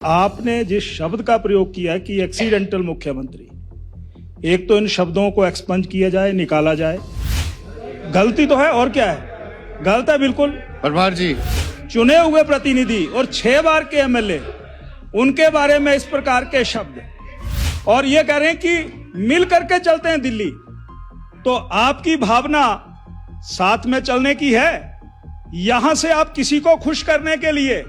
आपने जिस शब्द का प्रयोग किया है कि एक्सीडेंटल मुख्यमंत्री, एक तो इन शब्दों को एक्सपंज किया जाए, निकाला जाए। गलती तो है और क्या है, गलत है बिल्कुल। परमार जी, चुने हुए प्रतिनिधि और 6 बार के एमएलए, उनके बारे में इस प्रकार के शब्द, और ये कह रहे हैं कि मिल करके चलते हैं दिल्ली। तो आपकी भावना साथ में चलने की है, यहां से आप किसी को खुश करने के लिए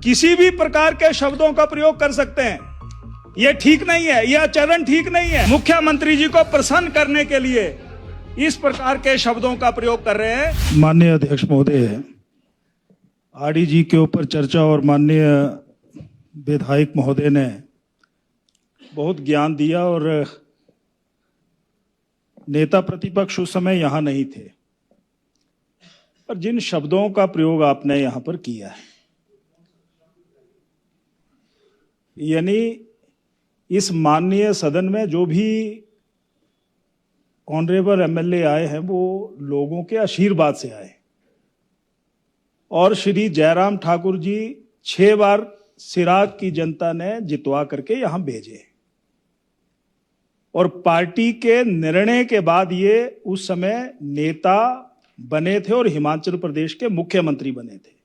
किसी भी प्रकार के शब्दों का प्रयोग कर सकते हैं। यह ठीक नहीं है, यह आचरण ठीक नहीं है। मुख्यमंत्री जी को प्रसन्न करने के लिए इस प्रकार के शब्दों का प्रयोग कर रहे हैं। माननीय अध्यक्ष महोदय, आरडीजी के ऊपर चर्चा और माननीय विधायक महोदय ने बहुत ज्ञान दिया, और नेता प्रतिपक्ष उस समय यहां नहीं थे, पर जिन शब्दों का प्रयोग आपने यहां पर किया है, यानी इस माननीय सदन में जो भी ऑनरेबल एमएलए आए हैं वो लोगों के आशीर्वाद से आए, और श्री जयराम ठाकुर जी 6 बार सिराज की जनता ने जितवा करके यहां भेजे, और पार्टी के निर्णय के बाद ये उस समय नेता बने थे और हिमाचल प्रदेश के मुख्यमंत्री बने थे।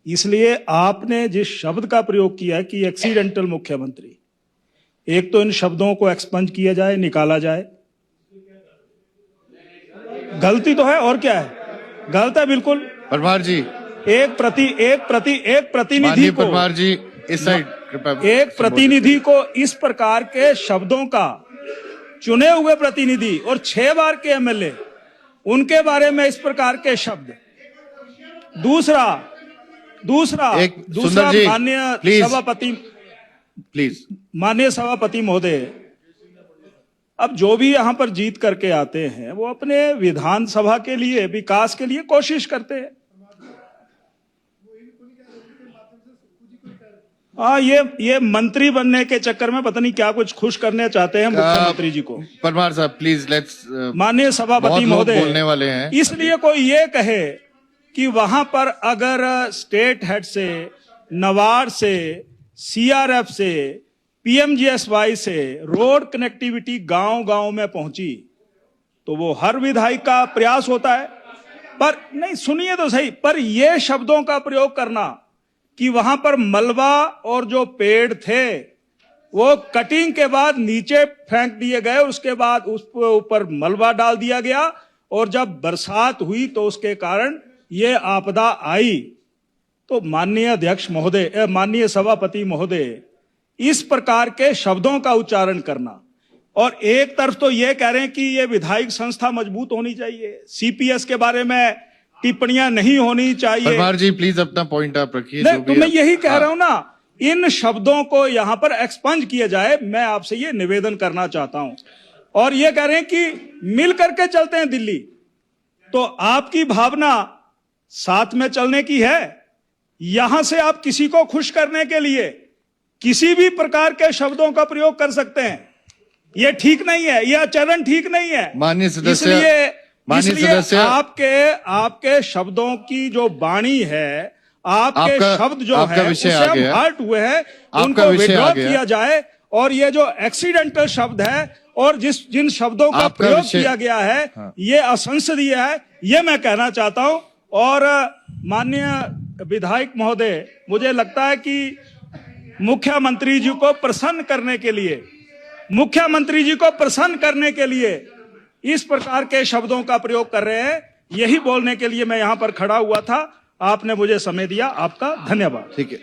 इसलिए आपने जिस शब्द का प्रयोग किया है कि एक्सीडेंटल मुख्यमंत्री, एक तो इन शब्दों को एक्सपंज किया जाए, निकाला जाए। गलती तो है और क्या है, गलत है बिल्कुल। परमार जी, एक प्रतिनिधि को, परमार जी इस साइड एक प्रतिनिधि को इस प्रकार के शब्दों का, चुने हुए प्रतिनिधि और 6 बार के एमएलए, उनके बारे में इस प्रकार के शब्द। दूसरा माननीय सभापति, प्लीज माननीय सभापति महोदय, अब जो भी यहां पर जीत करके आते हैं वो अपने विधानसभा के लिए, विकास के लिए कोशिश करते हैं। ये मंत्री बनने के चक्कर में पता नहीं क्या कुछ खुश करने चाहते हैं मुख्यमंत्री जी को। परमार साहब प्लीज लेट्स, माननीय सभापति महोदय, बोलने वाले हैं, इसलिए कोई ये कहे कि वहां पर अगर स्टेट हेड से, नवाड से, सीआरएफ से, पीएमजीएसवाई से रोड कनेक्टिविटी गांव-गांव में पहुंची, तो वो हर विधायक का प्रयास होता है। पर नहीं, सुनिए तो सही, पर ये शब्दों का प्रयोग करना कि वहां पर मलबा और जो पेड़ थे वो कटिंग के बाद नीचे फेंक दिए गए, उसके बाद उस ऊपर मलबा डाल दिया गया, और जब बरसात हुई तो उसके कारण ये आपदा आई। तो माननीय अध्यक्ष महोदय, माननीय सभापति महोदय, इस प्रकार के शब्दों का उच्चारण करना, और एक तरफ तो ये कह रहे हैं कि ये विधायिक संस्था मजबूत होनी चाहिए, सीपीएस के बारे में टिप्पणियां नहीं होनी चाहिए। परमार जी प्लीज अपना पॉइंट आप रखिए। तो मैं यही कह रहा हूं ना, इन शब्दों को यहां पर एक्सपंज किया जाए। मैं आपसे ये निवेदन करना चाहता हूं, और ये कह रहे हैं कि मिल करके चलते हैं दिल्ली। तो आपकी भावना साथ में चलने की है, यहां से आप किसी को खुश करने के लिए किसी भी प्रकार के शब्दों का प्रयोग कर सकते हैं। यह ठीक नहीं है, यह आचरण ठीक नहीं है। माननीय सदस्य, इसलिए आपके शब्दों की जो वाणी है, आपके शब्द जो है उससे हम हर्ट हुए हैं, उनको विड्रॉ किया जाए। और ये जो एक्सीडेंटल शब्द है और जिन शब्दों का प्रयोग किया गया है, ये असंसदीय है, ये मैं कहना चाहता हूं। और माननीय विधायक महोदय, मुझे लगता है कि मुख्यमंत्री जी को प्रसन्न करने के लिए इस प्रकार के शब्दों का प्रयोग कर रहे हैं। यही बोलने के लिए मैं यहां पर खड़ा हुआ था, आपने मुझे समय दिया, आपका धन्यवाद। ठीक है।